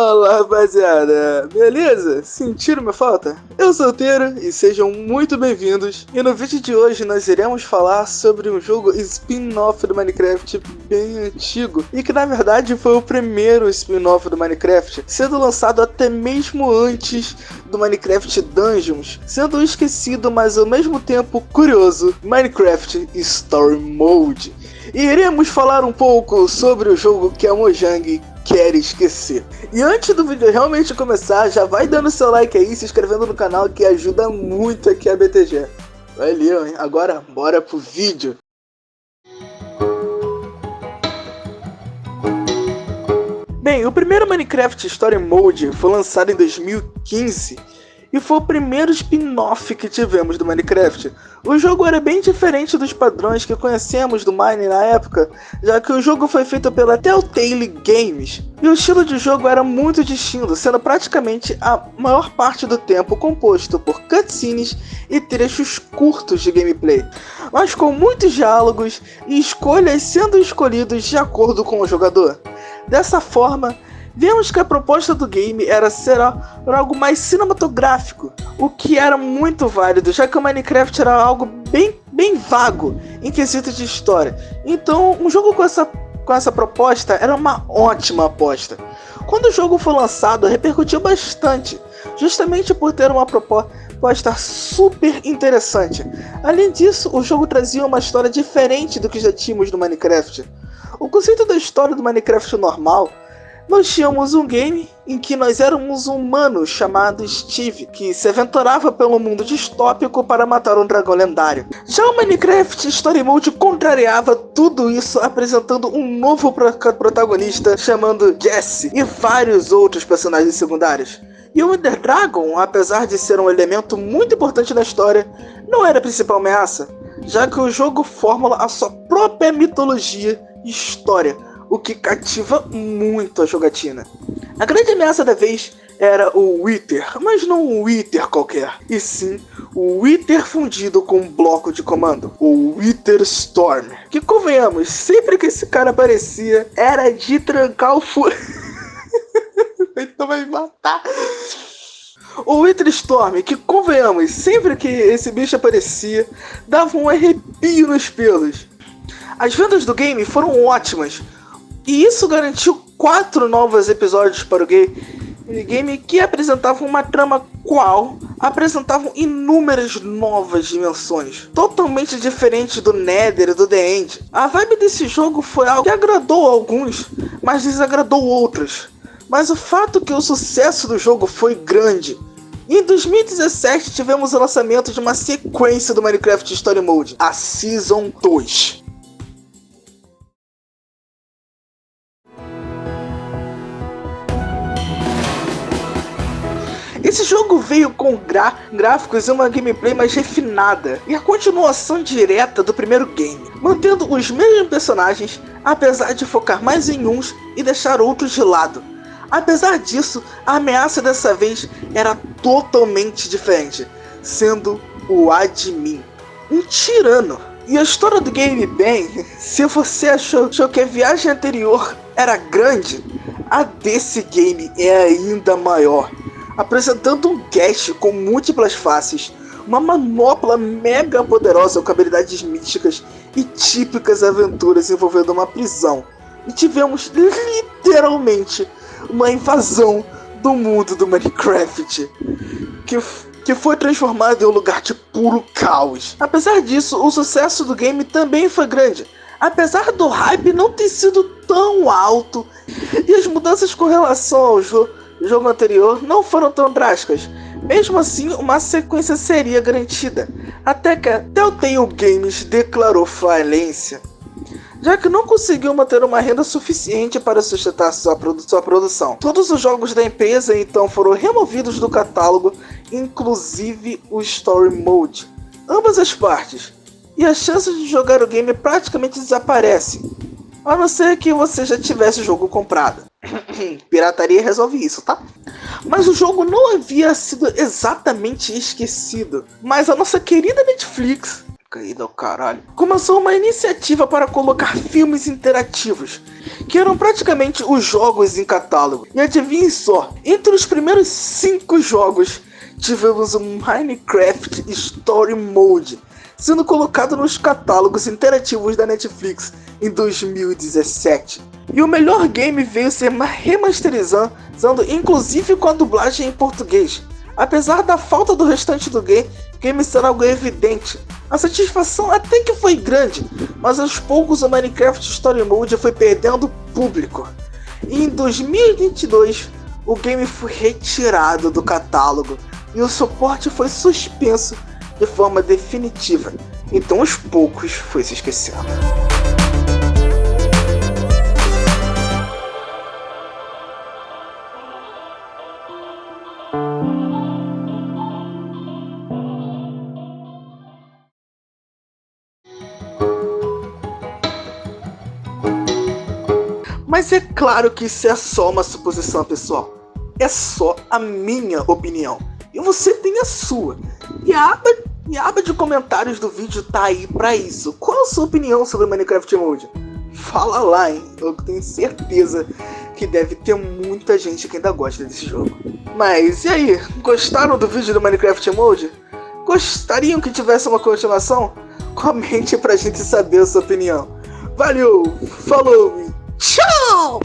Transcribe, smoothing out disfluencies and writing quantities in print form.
Fala, rapaziada, beleza? Sentiram minha falta? Eu sou o Teiro e sejam muito bem-vindos. E no vídeo de hoje nós iremos falar sobre um jogo spin-off do Minecraft bem antigo e que na verdade foi o primeiro spin-off do Minecraft, sendo lançado até mesmo antes do Minecraft Dungeons, sendo esquecido, mas ao mesmo tempo curioso, Minecraft Story Mode. E iremos falar um pouco sobre o jogo que a Mojang quer esquecer. E antes do vídeo realmente começar, já vai dando seu like aí, se inscrevendo no canal que ajuda muito aqui a BTG. Valeu, hein? Agora bora pro vídeo. Bem, o primeiro Minecraft Story Mode foi lançado em 2015 e foi o primeiro spin-off que tivemos do Minecraft. O jogo era bem diferente dos padrões que conhecemos do Mine na época, já que o jogo foi feito pela Telltale Games, e o estilo de jogo era muito distinto, sendo praticamente a maior parte do tempo composto por cutscenes e trechos curtos de gameplay, mas com muitos diálogos e escolhas sendo escolhidos de acordo com o jogador. Dessa forma, vemos que a proposta do game era ser algo mais cinematográfico, o que era muito válido, já que o Minecraft era algo bem vago em quesito de história. Então, um jogo com essa proposta era uma ótima aposta. Quando o jogo foi lançado, repercutiu bastante, justamente por ter uma proposta super interessante. Além disso, o jogo trazia uma história diferente do que já tínhamos no Minecraft. O conceito da história do Minecraft normal, nós tínhamos um game em que nós éramos um humano chamado Steve, que se aventurava pelo mundo distópico para matar um dragão lendário. Já o Minecraft Story Mode contrariava tudo isso, apresentando um novo protagonista chamado Jesse e vários outros personagens secundários. E o Ender Dragon, apesar de ser um elemento muito importante na história, não era a principal ameaça, já que o jogo formula a sua própria mitologia e história, o que cativa muito a jogatina. A grande ameaça da vez era o Wither, mas não um Wither qualquer, e sim o Wither fundido com um bloco de comando, o Wither Storm, que convenhamos, sempre que esse cara aparecia, era de trancar o então vai me matar. O Wither Storm, que convenhamos, sempre que esse bicho aparecia, dava um arrepio nos pelos. As vendas do game foram ótimas, e isso garantiu 4 novos episódios para o game que apresentavam uma trama qual apresentavam inúmeras novas dimensões, totalmente diferentes do Nether e do The End. A vibe desse jogo foi algo que agradou alguns, mas desagradou outros. Mas o fato é que o sucesso do jogo foi grande. Em 2017 tivemos o lançamento de uma sequência do Minecraft Story Mode, a Season 2. Esse jogo veio com gráficos e uma gameplay mais refinada, e a continuação direta do primeiro game, mantendo os mesmos personagens, apesar de focar mais em uns e deixar outros de lado. Apesar disso, a ameaça dessa vez era totalmente diferente, sendo o Admin, um tirano. E a história do game, bem, se você achou que a viagem anterior era grande, a desse game é ainda maior, apresentando um guest com múltiplas faces, uma manopla mega poderosa com habilidades místicas e típicas aventuras envolvendo uma prisão. E tivemos literalmente uma invasão do mundo do Minecraft, que foi transformado em um lugar de puro caos. Apesar disso, o sucesso do game também foi grande, apesar do hype não ter sido tão alto, e as mudanças com relação ao jogo anterior não foram tão drásticas. Mesmo assim, uma sequência seria garantida, até que a Telltale Games declarou falência, já que não conseguiu manter uma renda suficiente para sustentar sua produção. Todos os jogos da empresa então foram removidos do catálogo, inclusive o Story Mode. Ambas as partes, e as chances de jogar o game praticamente desaparecem, a não ser que você já tivesse o jogo comprado. Pirataria resolve isso, tá? Mas o jogo não havia sido exatamente esquecido, mas a nossa querida Netflix, caída ao caralho, começou uma iniciativa para colocar filmes interativos, que eram praticamente os jogos em catálogo. E adivinhe só, entre os primeiros 5 jogos, tivemos o Minecraft Story Mode, sendo colocado nos catálogos interativos da Netflix em 2017. E o melhor game veio ser remasterizando, inclusive com a dublagem em português. Apesar da falta do restante do game ser algo evidente, a satisfação até que foi grande, mas aos poucos o Minecraft Story Mode foi perdendo público. E em 2022, o game foi retirado do catálogo e o suporte foi suspenso de forma definitiva, então aos poucos foi se esquecendo. Mas é claro que isso é só uma suposição, pessoal. É só a minha opinião. E você tem a sua. E a aba de comentários do vídeo tá aí pra isso. Qual a sua opinião sobre o Minecraft Mode? Fala lá, hein? Eu tenho certeza que deve ter muita gente que ainda gosta desse jogo. Mas e aí? Gostaram do vídeo do Minecraft Mode? Gostariam que tivesse uma continuação? Comente pra gente saber a sua opinião. Valeu, falou, tchau!